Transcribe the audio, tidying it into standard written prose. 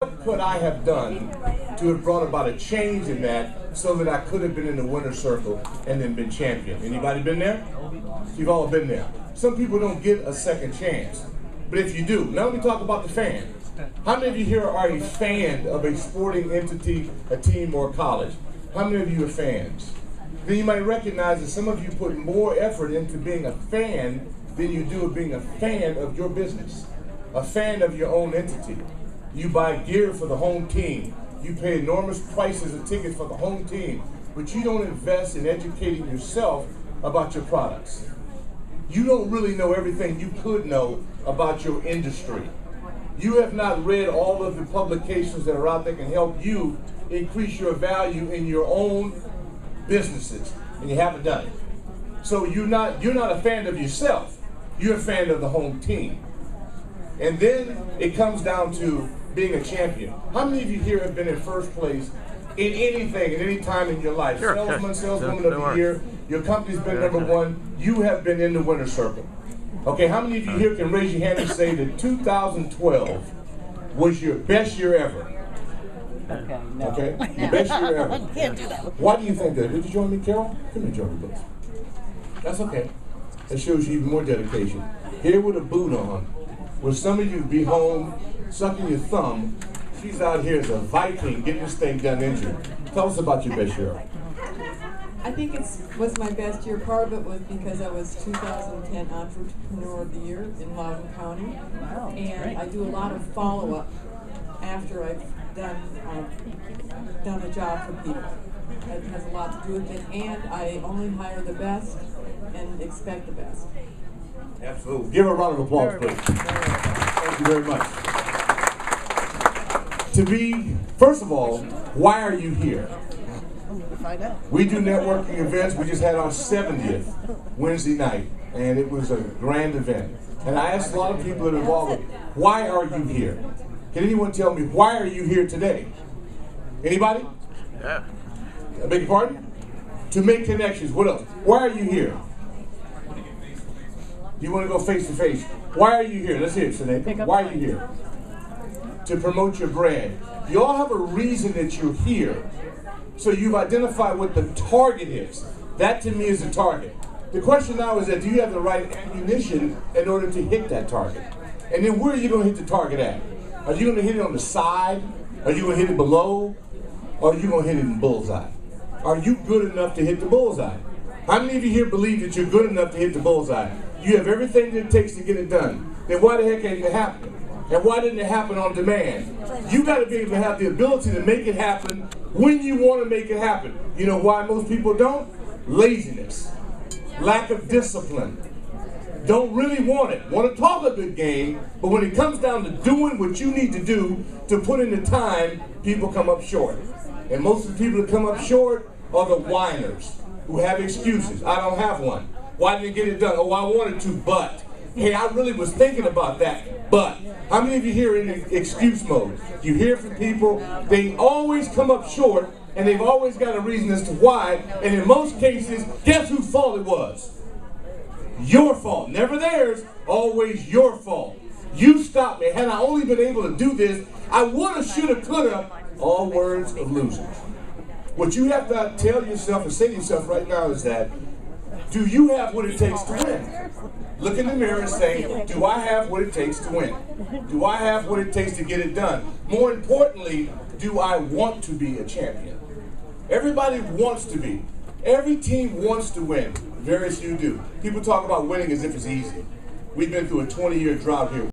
What could I have done to have brought about a change in that so that I could have been in the winner's circle and then been champion? Anybody been there? You've all been there. Some people don't get a second chance. But if you do, now let me talk about the fan. How many of you here are a fan of a sporting entity, a team, or a college? How many of you are fans? Then you might recognize that some of you put more effort into being a fan than you do of being a fan of your business, a fan of your own entity. You buy gear for the home team. You pay enormous prices of tickets for the home team, but you don't invest in educating yourself about your products. You don't really know everything you could know about your industry. You have not read all of the publications that are out there that can help you increase your value in your own businesses, and you haven't done it. So you're not a fan of yourself. You're a fan of the home team. And then it comes down to being a champion. How many of you here have been in first place in anything at any time in your life? Sure. Salesman, saleswoman of the year, your company's been number one, you have been in the winner's circle. Okay, how many of you here can raise your hand and say that 2012 was your best year ever? Okay, no. Okay, your best year ever. Can't do that. Why do you think that? Did you join me, Carol? Come here, join me, please. That's okay. That shows you even more dedication. Here with a boot on, where some of you be home sucking your thumb, she's out here as a Viking getting this thing done injured. Tell us about your best year. I think it was my best year. Part of it was because I was 2010 Entrepreneur of the Year in Loudoun County. Wow, and great. I do a lot of follow-up after I've done a job for people. That has a lot to do with it, and I only hire the best and expect the best. Absolutely. Give her a round of applause, please. Thank you very much. First of all, why are you here? Find out. We do networking events. We just had our 70th Wednesday night, and it was a grand event. And I asked a lot of people that are involved, why are you here? Can anyone tell me, why are you here today? Anybody? Yeah. I beg your pardon? To make connections. What else? Why are you here? You want to go face to face? Why are you here? Let's hear it, Sinead. Why are you here? To promote your brand. You all have a reason that you're here. So you've identified what the target is. That to me is the target. The question now is that do you have the right ammunition in order to hit that target? And then where are you going to hit the target at? Are you going to hit it on the side? Are you going to hit it below? Or are you going to hit it in bullseye? Are you good enough to hit the bullseye? How many of you here believe that you're good enough to hit the bullseye? You have everything that it takes to get it done. Then why the heck ain't it happening? And why didn't it happen on demand? You got to be able to have the ability to make it happen when you want to make it happen. You know why most people don't? Laziness, lack of discipline. Don't really want it. Want to talk a good game, but when it comes down to doing what you need to do to put in the time, people come up short. And most of the people that come up short are the whiners who have excuses. I don't have one. Why didn't I get it done? Oh, I wanted to, but. Hey, I really was thinking about that, but. How many of you here in the excuse mode? You hear from people, they always come up short, and they've always got a reason as to why, and in most cases, guess whose fault it was? Your fault. Never theirs, always your fault. You stopped me. Had I only been able to do this, I woulda, shoulda, coulda, all words of losers. What you have to tell yourself and say to yourself right now is that, do you have what it takes to win? Look in the mirror and say, do I have what it takes to win? Do I have what it takes to get it done? More importantly, do I want to be a champion? Everybody wants to be. Every team wants to win. Very few do. People talk about winning as if it's easy. We've been through a 20-year drought here.